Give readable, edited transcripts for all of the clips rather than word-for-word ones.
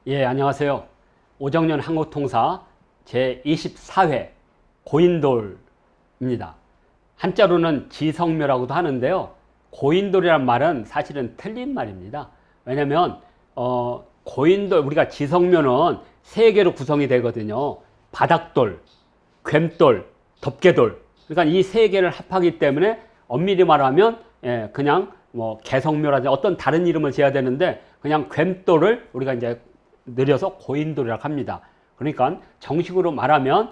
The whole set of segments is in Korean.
예, 안녕하세요. 오정연 한국통사 제24회 고인돌입니다. 한자로는 지성묘라고도 하는데요. 고인돌이란 말은 사실은 틀린 말입니다. 왜냐면 고인돌, 우리가 지성묘는 세 개로 구성이 되거든요. 바닥돌, 괸돌, 덮개돌. 그러니까 이 세 개를 합하기 때문에 엄밀히 말하면 그냥 뭐 개성묘라든지 어떤 다른 이름을 지어야 되는데 그냥 괸돌을 우리가 이제 늘려서 고인돌이라고 합니다. 그러니까 정식으로 말하면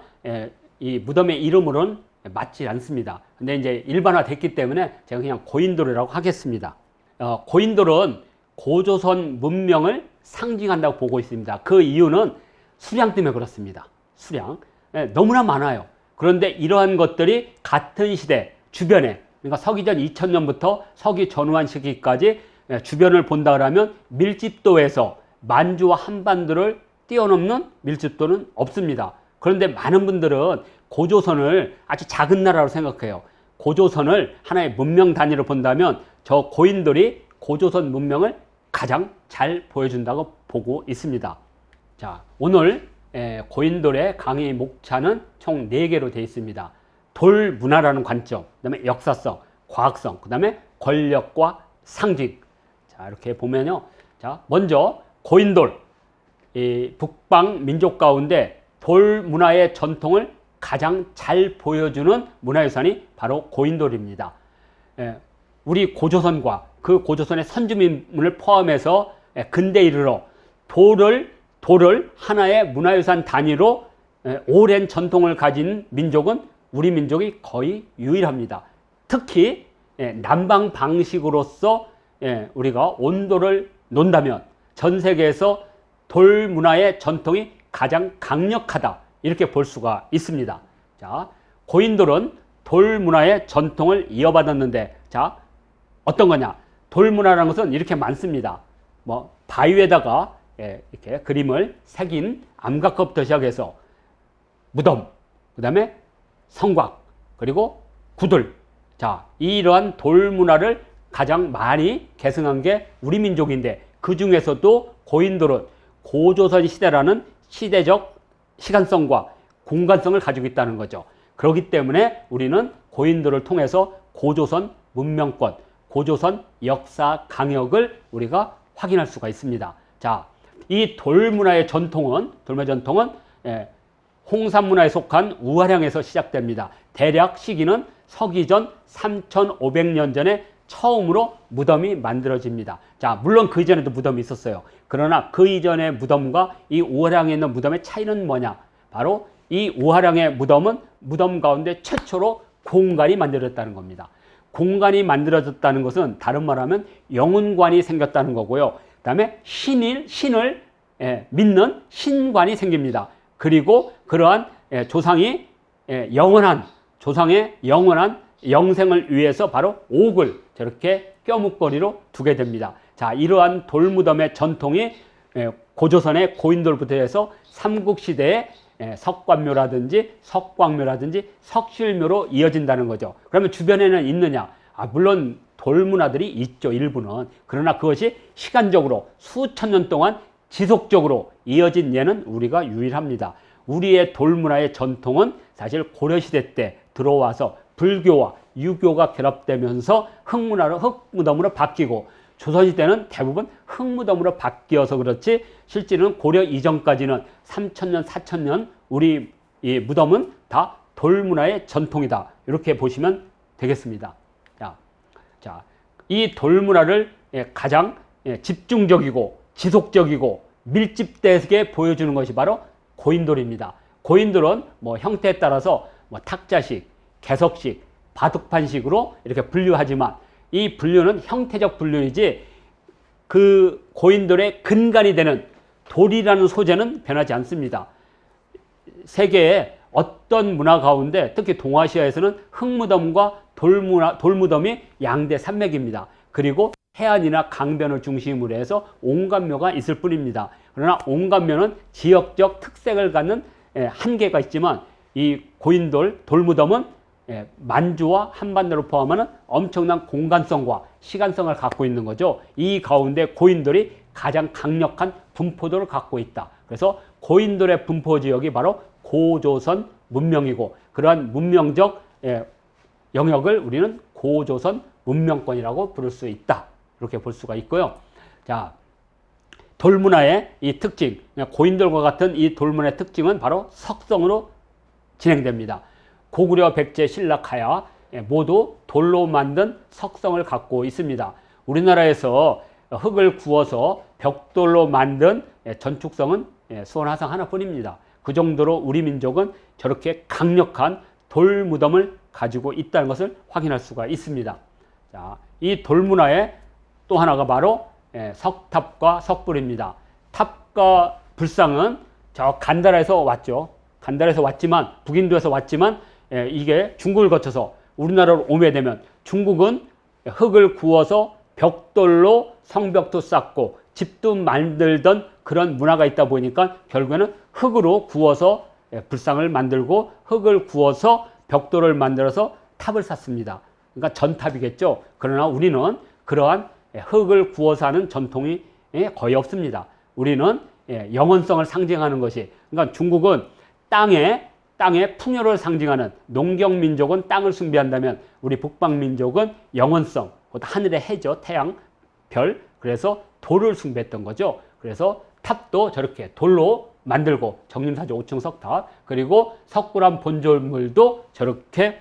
이 무덤의 이름으로는 맞지 않습니다. 근데 이제 일반화 됐기 때문에 제가 그냥 고인돌이라고 하겠습니다. 고인돌은 고조선 문명을 상징한다고 보고 있습니다. 그 이유는 수량 때문에 그렇습니다. 수량. 너무나 많아요. 그런데 이러한 것들이 같은 시대 주변에, 그러니까 서기전 2000년부터 서기 전후한 시기까지 주변을 본다 그러면 밀집도에서 만주와 한반도를 뛰어넘는 밀집도는 없습니다. 그런데 많은 분들은 고조선을 아주 작은 나라로 생각해요. 고조선을 하나의 문명 단위로 본다면 저 고인돌이 고조선 문명을 가장 잘 보여준다고 보고 있습니다. 자, 오늘 고인돌의 강의 목차는 총 4개로 되어 있습니다. 돌문화라는 관점, 그 다음에 역사성, 과학성, 그 다음에 권력과 상징. 자, 이렇게 보면요. 자, 먼저 고인돌, 이 북방 민족 가운데 돌 문화의 전통을 가장 잘 보여주는 문화유산이 바로 고인돌입니다. 우리 고조선과 그 고조선의 선주민을 포함해서 근대 이르러 돌을 하나의 문화유산 단위로 오랜 전통을 가진 민족은 우리 민족이 거의 유일합니다. 특히 남방 방식으로서 우리가 온돌을 논다면 전 세계에서 돌 문화의 전통이 가장 강력하다, 이렇게 볼 수가 있습니다. 자, 고인돌은 돌 문화의 전통을 이어받았는데, 자, 어떤 거냐? 돌 문화라는 것은 이렇게 많습니다. 뭐 바위에다가 이렇게 그림을 새긴 암각부터 시작해서 무덤, 그 다음에 성곽, 그리고 구들. 자, 이러한 돌 문화를 가장 많이 계승한 게 우리 민족인데, 그 중에서도 고인돌은 고조선 시대라는 시대적 시간성과 공간성을 가지고 있다는 거죠. 그렇기 때문에 우리는 고인돌을 통해서 고조선 문명권, 고조선 역사 강역을 우리가 확인할 수가 있습니다. 자, 이 돌문화의 전통은 홍산 문화에 속한 우화량에서 시작됩니다. 대략 시기는 서기전 3500년 전에 처음으로 무덤이 만들어집니다. 자, 물론 그 이전에도 무덤이 있었어요. 그러나 그 이전의 무덤과 이 우화량에 있는 무덤의 차이는 뭐냐? 바로 이 우화량의 무덤은 무덤 가운데 최초로 공간이 만들어졌다는 겁니다. 공간이 만들어졌다는 것은 다른 말하면 영혼관이 생겼다는 거고요. 그 다음에 신을 믿는 신관이 생깁니다. 그리고 그러한 조상의 영원한 영생을 위해서 바로 옥을 저렇게 껴묵거리로 두게 됩니다. 자, 이러한 돌무덤의 전통이 고조선의 고인돌부터 해서 삼국시대의 석관묘라든지 석광묘라든지 석실묘로 이어진다는 거죠. 그러면 주변에는 있느냐? 물론 돌문화들이 있죠, 일부는. 그러나 그것이 시간적으로 수천 년 동안 지속적으로 이어진 예는 우리가 유일합니다. 우리의 돌문화의 전통은 사실 고려시대 때 들어와서 불교와 유교가 결합되면서 흙무덤으로 바뀌고, 조선시대는 대부분 흙무덤으로 바뀌어서 그렇지 실제로는 고려 이전까지는 3000년, 4000년 우리 이 무덤은 다 돌문화의 전통이다, 이렇게 보시면 되겠습니다. 자, 이 돌문화를 가장 집중적이고 지속적이고 밀집되게 보여주는 것이 바로 고인돌입니다. 고인돌은 뭐 형태에 따라서 뭐 탁자식, 개석식, 바둑판식으로 이렇게 분류하지만 이 분류는 형태적 분류이지 그 고인돌의 근간이 되는 돌이라는 소재는 변하지 않습니다. 세계의 어떤 문화 가운데 특히 동아시아에서는 흙무덤과 돌무덤이 양대 산맥입니다. 그리고 해안이나 강변을 중심으로 해서 온갖 묘가 있을 뿐입니다. 그러나 온갖 묘는 지역적 특색을 갖는 한계가 있지만 이 고인돌, 돌무덤은 만주와 한반도를 포함하는 엄청난 공간성과 시간성을 갖고 있는 거죠. 이 가운데 고인돌이 가장 강력한 분포도를 갖고 있다. 그래서 고인돌의 분포 지역이 바로 고조선 문명이고 그러한 문명적 영역을 우리는 고조선 문명권이라고 부를 수 있다. 이렇게 볼 수가 있고요. 자, 돌문화의 이 특징, 고인돌과 같은 이 돌문화의 특징은 바로 석성으로 진행됩니다. 고구려, 백제, 신라, 가야 모두 돌로 만든 석성을 갖고 있습니다. 우리나라에서 흙을 구워서 벽돌로 만든 전축성은 수원화성 하나뿐입니다. 그 정도로 우리 민족은 저렇게 강력한 돌 무덤을 가지고 있다는 것을 확인할 수가 있습니다. 자, 이 돌문화의 또 하나가 바로 석탑과 석불입니다. 탑과 불상은 저 간다라에서 왔죠. 간다라에서 왔지만 북인도에서 왔지만 이게 중국을 거쳐서 우리나라로 오게 되면 중국은 흙을 구워서 벽돌로 성벽도 쌓고 집도 만들던 그런 문화가 있다 보니까 결국에는 흙으로 구워서 불상을 만들고 흙을 구워서 벽돌을 만들어서 탑을 쌓습니다. 그러니까 전탑이겠죠. 그러나 우리는 그러한 흙을 구워서 하는 전통이 거의 없습니다. 우리는 영원성을 상징하는 것이, 그러니까 중국은 땅의 풍요를 상징하는 농경민족은 땅을 숭배한다면 우리 북방민족은 영원성, 곧 하늘의 해죠. 태양, 별, 그래서 돌을 숭배했던 거죠. 그래서 탑도 저렇게 돌로 만들고 정림사조 5층 석탑, 그리고 석굴암 본졸물도 저렇게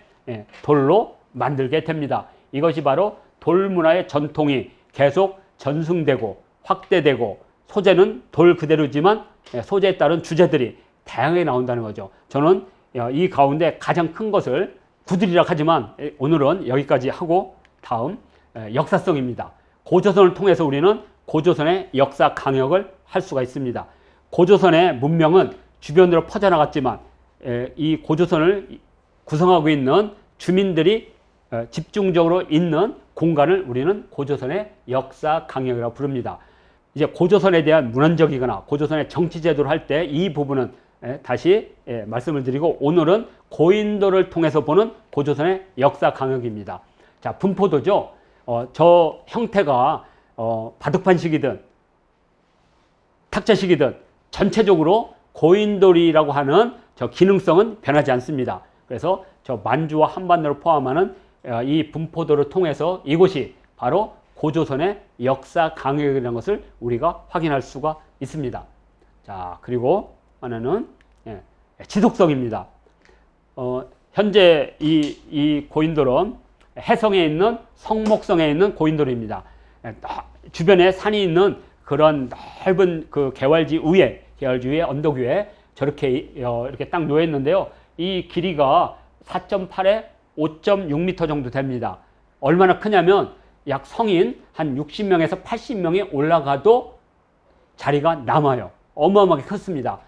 돌로 만들게 됩니다. 이것이 바로 돌문화의 전통이 계속 전승되고 확대되고 소재는 돌 그대로지만 소재에 따른 주제들이 다양하게 나온다는 거죠. 저는 이 가운데 가장 큰 것을 구들이라 하지만 오늘은 여기까지 하고 다음 역사성입니다. 고조선을 통해서 우리는 고조선의 역사 강역을 할 수가 있습니다. 고조선의 문명은 주변으로 퍼져나갔지만 이 고조선을 구성하고 있는 주민들이 집중적으로 있는 공간을 우리는 고조선의 역사 강역이라고 부릅니다. 이제 고조선에 대한 문헌적이거나 고조선의 정치제도를 할 때 이 부분은 다시 말씀을 드리고 오늘은 고인돌을 통해서 보는 고조선의 역사 강역입니다. 자, 분포도죠. 저 형태가 바둑판식이든 탁자식이든 전체적으로 고인돌이라고 하는 저 기능성은 변하지 않습니다. 그래서 저 만주와 한반도를 포함하는 이 분포도를 통해서 이곳이 바로 고조선의 역사 강역이라는 것을 우리가 확인할 수가 있습니다. 자, 그리고 하나는 지속성입니다. 현재 이 고인돌은 해성에 있는 성목성에 있는 고인돌입니다. 주변에 산이 있는 그런 넓은 그 개활지 위에 언덕 위에 저렇게 이렇게 딱 놓여 있는데요. 이 길이가 4.8에 5.6m 정도 됩니다. 얼마나 크냐면 약 성인 한 60명에서 80명이 올라가도 자리가 남아요. 어마어마하게 컸습니다.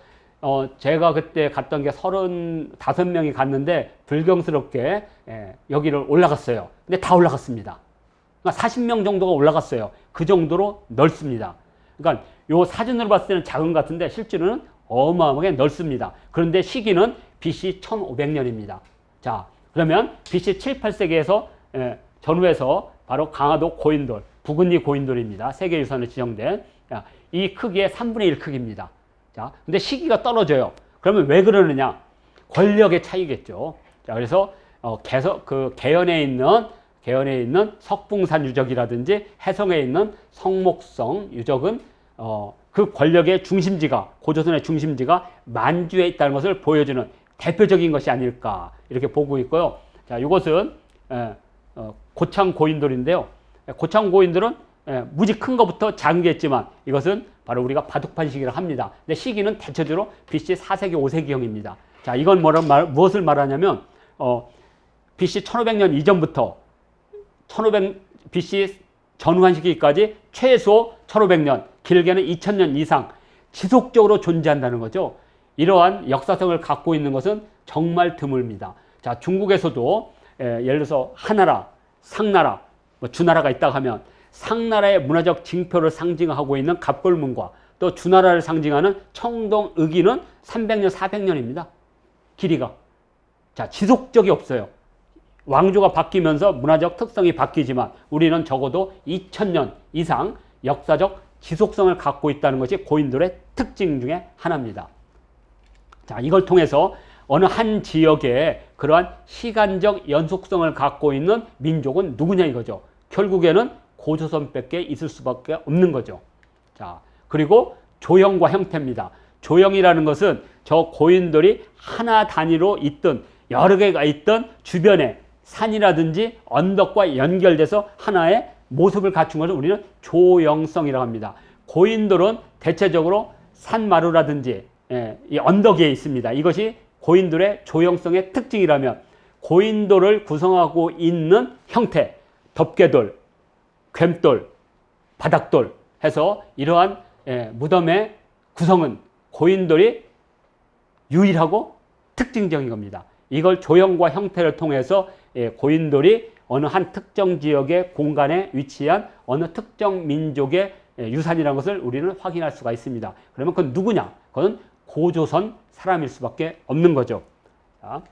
제가 그때 갔던 게 35명이 갔는데 불경스럽게 여기를 올라갔어요. 근데 다 올라갔습니다. 그러니까 40명 정도가 올라갔어요. 그 정도로 넓습니다. 그러니까 요 사진으로 봤을 때는 작은 것 같은데 실제로는 어마어마하게 넓습니다. 그런데 시기는 BC 1500년입니다. 자, 그러면 BC 7, 8세기에서 전후에서 바로 강화도 고인돌, 부근리 고인돌입니다. 세계유산으로 지정된 이 크기의 3분의 1 크기입니다. 자, 근데 시기가 떨어져요. 그러면 왜 그러느냐? 권력의 차이겠죠. 자, 그래서 개연에 있는 석붕산 유적이라든지 해성에 있는 성목성 유적은 그 권력의 중심지가, 고조선의 중심지가 만주에 있다는 것을 보여주는 대표적인 것이 아닐까 이렇게 보고 있고요. 자, 이것은 고창 고인돌인데요. 고창 고인돌은 무지 큰 것부터 작은 게 있지만 이것은 바로 우리가 바둑판식이라고 합니다. 근데 시기는 대체적으로 BC 4세기, 5세기형입니다. 자, 이건 무엇을 말하냐면 BC 1500년 이전부터 BC 전후한 시기까지 최소 1500년, 길게는 2000년 이상 지속적으로 존재한다는 거죠. 이러한 역사성을 갖고 있는 것은 정말 드뭅니다. 자, 중국에서도 예를 들어서 하나라, 상나라, 주나라가 있다고 하면 상나라의 문화적 징표를 상징하고 있는 갑골문과 또 주나라를 상징하는 청동 의기는 300년, 400년입니다. 길이가. 자, 지속적이 없어요. 왕조가 바뀌면서 문화적 특성이 바뀌지만 우리는 적어도 2000년 이상 역사적 지속성을 갖고 있다는 것이 고인돌의 특징 중에 하나입니다. 자, 이걸 통해서 어느 한 지역에 그러한 시간적 연속성을 갖고 있는 민족은 누구냐 이거죠. 결국에는 고조선밖에 있을 수밖에 없는 거죠. 자, 그리고 조형과 형태입니다. 조형이라는 것은 저 고인돌이 하나 단위로 있든 여러 개가 있든 주변에 산이라든지 언덕과 연결돼서 하나의 모습을 갖춘 것을 우리는 조형성이라고 합니다. 고인돌은 대체적으로 산마루라든지 이 언덕에 있습니다. 이것이 고인돌의 조형성의 특징이라면 고인돌을 구성하고 있는 형태, 덮개돌, 괸돌, 바닥돌 해서 이러한 무덤의 구성은 고인돌이 유일하고 특징적인 겁니다. 이걸 조형과 형태를 통해서 고인돌이 어느 한 특정 지역의 공간에 위치한 어느 특정 민족의 유산이라는 것을 우리는 확인할 수가 있습니다. 그러면 그건 누구냐? 그건 고조선 사람일 수밖에 없는 거죠. 자,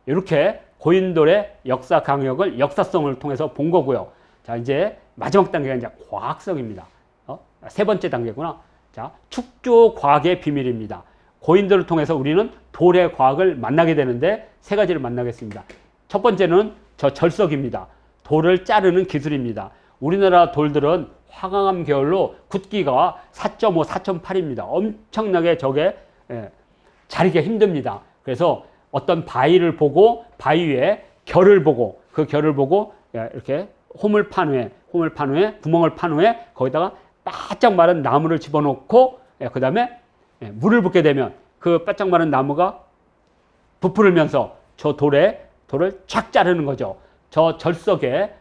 이렇게 고인돌의 역사 강역을 역사성을 통해서 본 거고요. 자, 이제 마지막 단계가 이제 과학성입니다. 세 번째 단계구나. 자, 축조 과학의 비밀입니다. 고인돌을 통해서 우리는 돌의 과학을 만나게 되는데 세 가지를 만나겠습니다. 첫 번째는 저 절석입니다. 돌을 자르는 기술입니다. 우리나라 돌들은 화강암 계열로 굵기가 4.5, 4.8입니다. 엄청나게 저게 자르기가 힘듭니다. 그래서 어떤 바위를 보고 바위 위에 결을 보고 그 결을 보고 이렇게 홈을 판 후에 구멍을 판 후에 거기다가 바짝 마른 나무를 집어넣고 그 다음에 물을 붓게 되면 그 바짝 마른 나무가 부풀면서 저 돌을 쫙 자르는 거죠. 저 절석에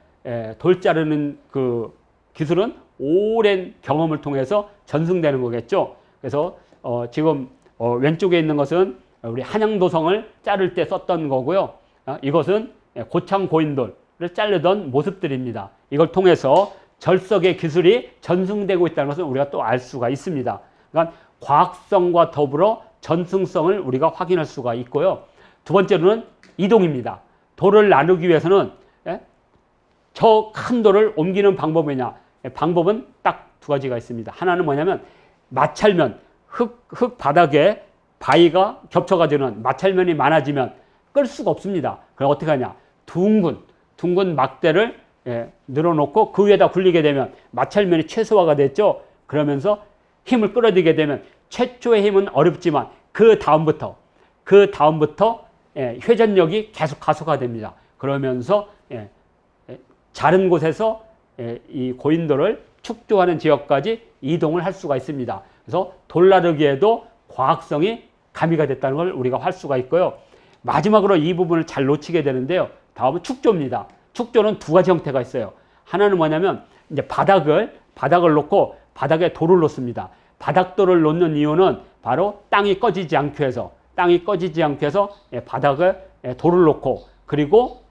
돌 자르는 그 기술은 오랜 경험을 통해서 전승되는 거겠죠. 그래서 지금 왼쪽에 있는 것은 우리 한양도성을 자를 때 썼던 거고요. 이것은 고창 고인돌을 자르던 모습들입니다. 이걸 통해서 절석의 기술이 전승되고 있다는 것을 우리가 또 알 수가 있습니다. 그러니까 과학성과 더불어 전승성을 우리가 확인할 수가 있고요. 두 번째로는 이동입니다. 돌을 나누기 위해서는 저 큰 돌을 옮기는 방법이냐? 방법은 딱 두 가지가 있습니다. 하나는 뭐냐면 마찰면, 흙 바닥에 바위가 겹쳐가지고는 마찰면이 많아지면 끌 수가 없습니다. 그럼 어떻게 하냐? 둥근 막대를 늘어놓고 그 위에다 굴리게 되면 마찰면이 최소화가 됐죠. 그러면서 힘을 끌어들이게 되면 최초의 힘은 어렵지만 그 다음부터 회전력이 계속 가속화 됩니다. 그러면서 자른 곳에서 이 고인돌을 축조하는 지역까지 이동을 할 수가 있습니다. 그래서 돌 나르기에도 과학성이 가미가 됐다는 걸 우리가 할 수가 있고요. 마지막으로 이 부분을 잘 놓치게 되는데요. 다음은 축조입니다. 축조는 두 가지 형태가 있어요. 하나는 뭐냐면 이제 바닥을 놓고 바닥에 돌을 놓습니다. 바닥돌을 놓는 이유는 바로 땅이 꺼지지 않게 해서 바닥에 돌을 놓고 그리고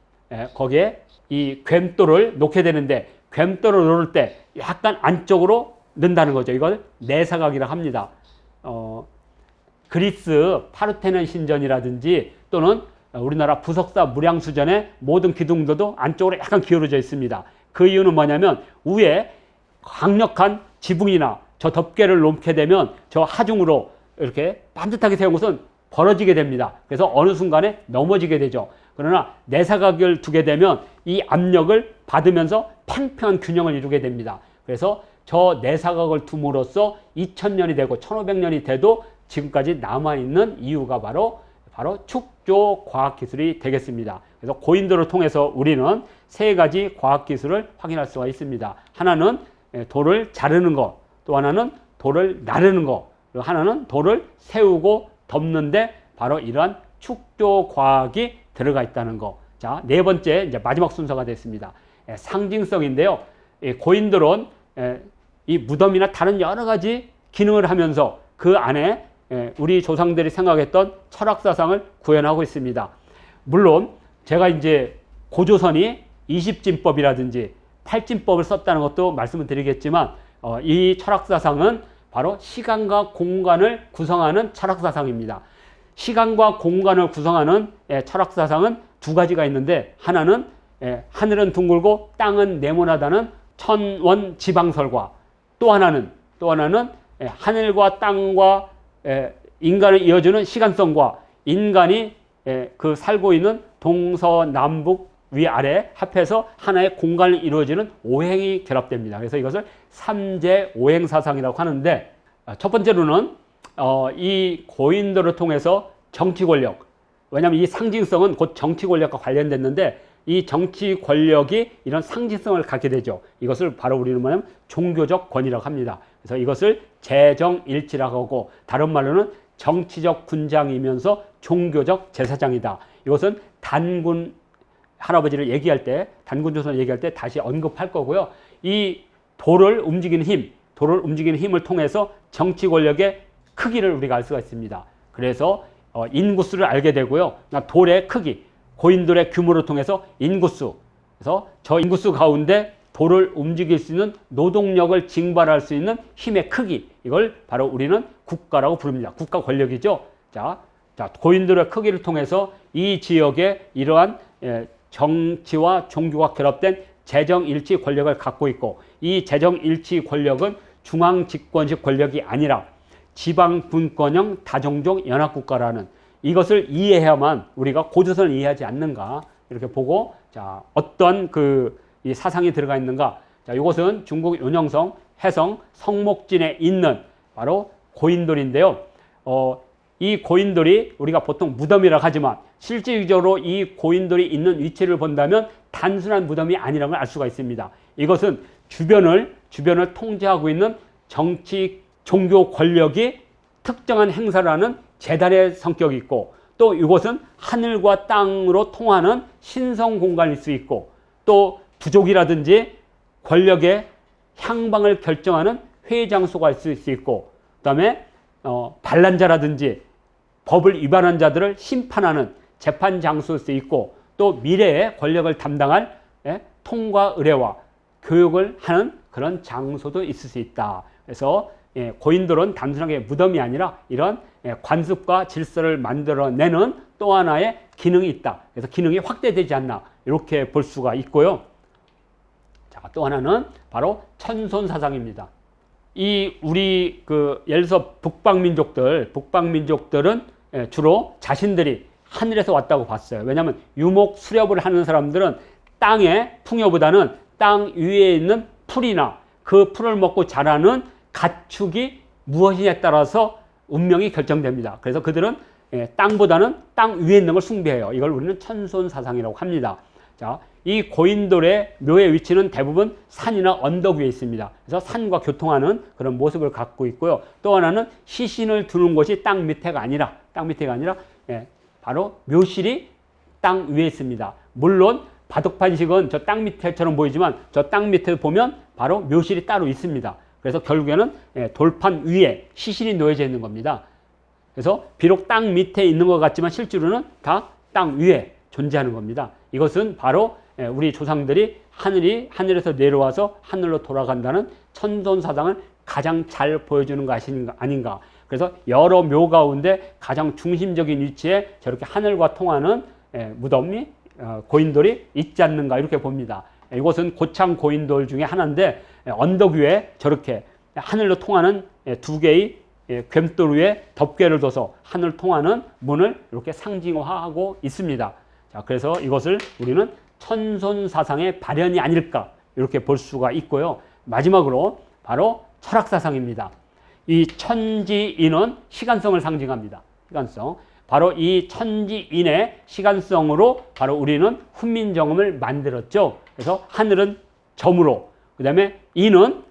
거기에 이 괸돌을 놓게 되는데 괸돌을 놓을 때 약간 안쪽으로 넣는다는 거죠. 이걸 내사각이라고 합니다. 그리스 파르테논 신전이라든지 또는 우리나라 부석사 무량수전의 모든 기둥들도 안쪽으로 약간 기울어져 있습니다. 그 이유는 뭐냐면 위에 강력한 지붕이나 저 덮개를 놓게 되면 저 하중으로 이렇게 반듯하게 세운 것은 벌어지게 됩니다. 그래서 어느 순간에 넘어지게 되죠. 그러나 내사각을 두게 되면 이 압력을 받으면서 팽팽한 균형을 이루게 됩니다. 그래서 저 내사각을 둠으로써 2000년이 되고 1500년이 돼도 지금까지 남아있는 이유가 바로 축조 과학기술이 되겠습니다. 그래서 고인돌을 통해서 우리는 세 가지 과학기술을 확인할 수가 있습니다. 하나는 돌을 자르는 것, 또 하나는 돌을 나르는 것, 그리고 하나는 돌을 세우고 덮는데 바로 이러한 축조 과학이 들어가 있다는 거. 자, 네 번째 이제 마지막 순서가 됐습니다. 상징성인데요. 고인돌은 이 무덤이나 다른 여러 가지 기능을 하면서 그 안에 우리 조상들이 생각했던 철학사상을 구현하고 있습니다. 물론 제가 이제 고조선이 20진법이라든지 8진법을 썼다는 것도 말씀을 드리겠지만 이 철학사상은 바로 시간과 공간을 구성하는 철학사상입니다. 시간과 공간을 구성하는 철학사상은 두 가지가 있는데 하나는 하늘은 둥글고 땅은 네모나다는 천원지방설과 또 하나는 또 하나는 하늘과 땅과 인간을 이어주는 시간성과 인간이 그 살고 있는 동서남북 위아래 합해서 하나의 공간을 이루어지는 오행이 결합됩니다. 그래서 이것을 삼재 오행사상이라고 하는데, 첫 번째로는 이 고인돌을 통해서 정치 권력, 왜냐하면 이 상징성은 곧 정치 권력과 관련됐는데 이 정치 권력이 이런 상징성을 갖게 되죠. 이것을 바로 우리는 뭐냐면 종교적 권위라고 합니다. 그래서 이것을 재정일치라고 하고, 다른 말로는 정치적 군장이면서 종교적 제사장이다. 이것은 단군 할아버지를 얘기할 때, 단군 조선을 얘기할 때 다시 언급할 거고요. 이 돌을 움직이는 힘을 통해서 정치 권력의 크기를 우리가 알 수가 있습니다. 그래서 인구수를 알게 되고요. 돌의 크기, 고인돌의 규모를 통해서 인구수, 그래서 저 인구수 가운데 돌을 움직일 수 있는 노동력을 징발할 수 있는 힘의 크기, 이걸 바로 우리는 국가라고 부릅니다. 국가 권력이죠. 자, 고인돌의 크기를 통해서 이 지역에 이러한 정치와 종교가 결합된 재정일치 권력을 갖고 있고, 이 재정일치 권력은 중앙집권식 권력이 아니라 지방분권형 다종족 연합국가라는, 이것을 이해해야만 우리가 고조선을 이해하지 않는가 이렇게 보고, 자, 어떤 이 사상이 들어가 있는가. 자, 이것은 중국 윤영성 해성 성목진에 있는 바로 고인돌인데요. 이 고인돌이 우리가 보통 무덤이라고 하지만 실질적으로 이 고인돌이 있는 위치를 본다면 단순한 무덤이 아니라는 걸 알 수가 있습니다. 이것은 주변을 통제하고 있는 정치 종교 권력이 특정한 행사를 하는 재단의 성격이 있고, 또 이곳은 하늘과 땅으로 통하는 신성 공간일 수 있고, 또 부족이라든지 권력의 향방을 결정하는 회의장소가 있을 수 있고, 그 다음에 반란자라든지 법을 위반한 자들을 심판하는 재판 장소일 수 있고, 또 미래의 권력을 담당할 통과 의뢰와 교육을 하는 그런 장소도 있을 수 있다. 그래서 고인돌은 단순하게 무덤이 아니라 이런 관습과 질서를 만들어내는 또 하나의 기능이 있다. 그래서 기능이 확대되지 않나 이렇게 볼 수가 있고요. 자, 또 하나는 바로 천손사상입니다. 우리 예를 들어서 북방민족들은 주로 자신들이 하늘에서 왔다고 봤어요. 왜냐하면 유목 수렵을 하는 사람들은 땅의 풍요보다는 땅 위에 있는 풀이나 그 풀을 먹고 자라는 가축이 무엇이냐에 따라서 운명이 결정됩니다. 그래서 그들은 땅보다는 땅 위에 있는 걸 숭배해요. 이걸 우리는 천손사상이라고 합니다. 자, 이 고인돌의 묘의 위치는 대부분 산이나 언덕 위에 있습니다. 그래서 산과 교통하는 그런 모습을 갖고 있고요. 또 하나는 시신을 두는 곳이 땅 밑에가 아니라 바로 묘실이 땅 위에 있습니다. 물론 바둑판식은 저 땅 밑에처럼 보이지만 저 땅 밑에 보면 바로 묘실이 따로 있습니다. 그래서 결국에는 돌판 위에 시신이 놓여져 있는 겁니다. 그래서 비록 땅 밑에 있는 것 같지만 실제로는 다 땅 위에 존재하는 겁니다. 이것은 바로 우리 조상들이 하늘에서 내려와서 하늘로 돌아간다는 천손사상을 가장 잘 보여주는 것이 아닌가. 그래서 여러 묘 가운데 가장 중심적인 위치에 저렇게 하늘과 통하는 무덤이 고인돌이 있지 않는가 이렇게 봅니다. 이곳은 고창 고인돌 중에 하나인데 언덕 위에 저렇게 하늘로 통하는 두 개의 괸돌 위에 덮개를 둬서 하늘 통하는 문을 이렇게 상징화하고 있습니다. 자, 그래서 이것을 우리는 천손사상의 발현이 아닐까 이렇게 볼 수가 있고요. 마지막으로 바로 철학사상입니다. 이 천지인은 시간성을 상징합니다. 시간성. 바로 이 천지인의 시간성으로 바로 우리는 훈민정음을 만들었죠. 그래서 하늘은 점으로, 그 다음에 인은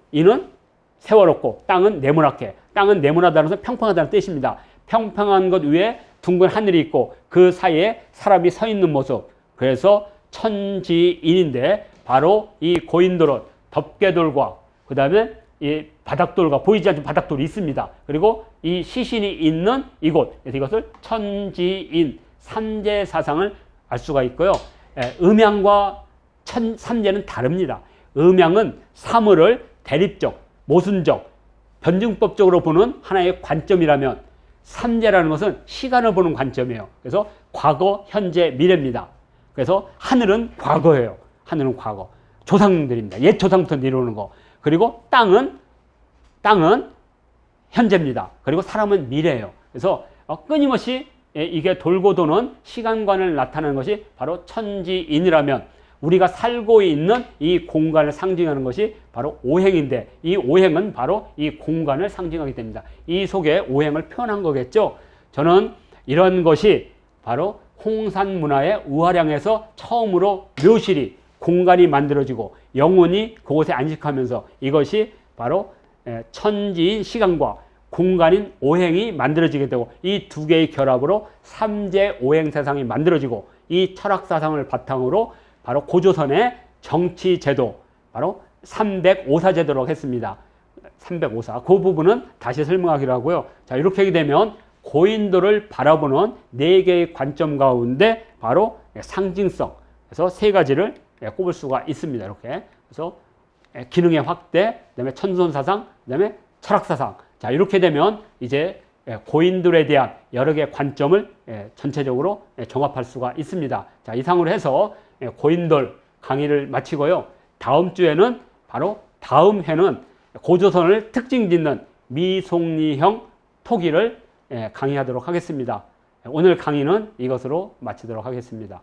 세월없고 땅은 네모나게. 땅은 네모나다는 것은 평평하다는 뜻입니다. 평평한 것 위에 둥근 하늘이 있고 그 사이에 사람이 서 있는 모습. 그래서 천지인인데 바로 이 고인돌은 덮개돌과 그 다음에 이 바닥돌과 보이지 않는 바닥돌이 있습니다. 그리고 이 시신이 있는 이곳, 그래서 이것을 천지인 삼재사상을 알 수가 있고요. 음양과 삼재는 다릅니다. 음양은 사물을 대립적, 모순적, 변증법적으로 보는 하나의 관점이라면 삼재라는 것은 시간을 보는 관점이에요. 그래서 과거, 현재, 미래입니다. 그래서 하늘은 과거예요. 하늘은 과거. 조상들입니다. 옛 조상부터 내려오는 거. 그리고 땅은 땅은 현재입니다. 그리고 사람은 미래예요. 그래서 끊임없이 이게 돌고 도는 시간관을 나타내는 것이 바로 천지인이라면 우리가 살고 있는 이 공간을 상징하는 것이 바로 오행인데 이 오행은 바로 이 공간을 상징하게 됩니다. 이 속에 오행을 표현한 거겠죠. 저는 이런 것이 바로 홍산 문화의 우화량에서 처음으로 묘실이 공간이 만들어지고 영혼이 그곳에 안식하면서 이것이 바로 천지인 시간과 공간인 오행이 만들어지게 되고 이 두 개의 결합으로 삼재 오행 세상이 만들어지고 이 철학 사상을 바탕으로 바로 고조선의 정치 제도 바로 305사 제도라고 했습니다. 305사 그 부분은 다시 설명하기로 하고요. 자, 이렇게 하게 되면 고인돌을 바라보는 네 개의 관점 가운데 바로 상징성 그래서 세 가지를 꼽을 수가 있습니다. 이렇게 그래서 기능의 확대, 그다음에 천선 사상, 그다음에 철학 사상. 자, 이렇게 되면 이제 고인돌에 대한 여러 개의 관점을 전체적으로 종합할 수가 있습니다. 자, 이상으로 해서 고인돌 강의를 마치고요. 다음 주에는 바로 다음 회는 고조선을 특징 짓는 미송리형 토기를 강의하도록 하겠습니다. 오늘 강의는 이것으로 마치도록 하겠습니다.